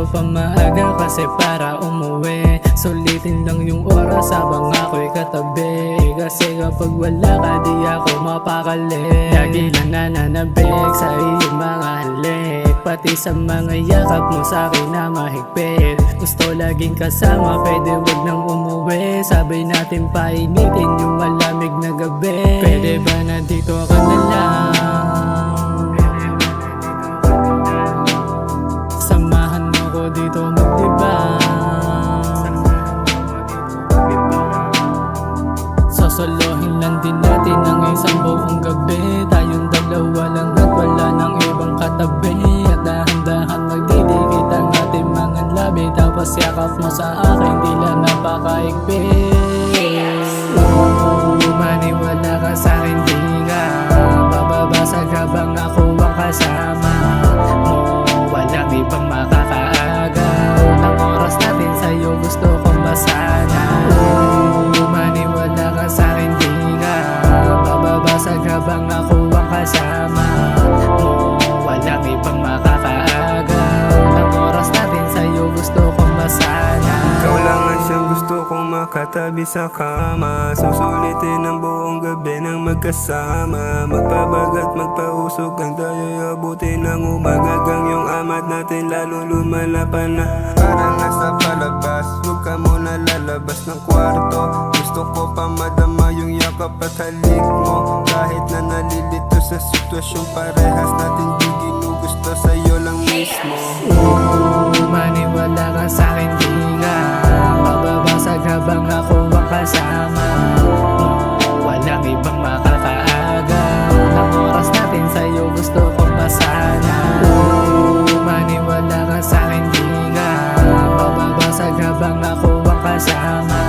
medyo pamaaga kasi para umuwi. Sulitin lang yung oras habang ako'y katabi, kasi kapag wala ka di ako mapakali. Lagi lang nananabik sa iyong mga halik, pati sa mga yakap mo sa'kin na mahigpit. Gusto laging kasama, pwede wag nang umuwi. Sabay natin painitin yung malamig na gabi. Pwede ba na dito ka na lang? Samahan mo ko dito magdiba. Sosolohin lang din natin ang isang buong gabi. Tayong dalawa lang at wala nang ibang katabi. At dahan-dahan magdidikit ang ating mga labi, tapos yakap mo sa akin di lang napakaigpit. Maniwala ka sa'kin, di ka bababasag habang ako ang kasama mo. Walang ibang makakaagaw ang oras natin sa'yo, gusto kong masana. Maniwala ka sa'kin, di ka bababasag habang ako ang kasama mo. Walang ibang makakaagaw ang oras natin sa'yo, gusto kong masana. Ikaw lang ang siyang gusto kong makatabi sa kama. Susulitin ang buong gabi ng magkasama. Magpabagat, magpausok ang tayo'y abutin ng umagagang yung amat natin lalo lumalapan na. Parang nasa palabas, huwag ka muna lalabas ng kwarto. Gusto ko pa madama yung yakap at halik mo. Kahit na nalilito sa sitwasyon, parehas natin di ginugusto, sa'yo lang mismo. Maniwala ka sa'kin, di ka bababasag habang ako ang kasama mo. Walang ibang makakaagaw ang oras natin sa'yo, gusto kong masana. Maniwala ka sa'kin, di ka bababasag habang ako ang kasama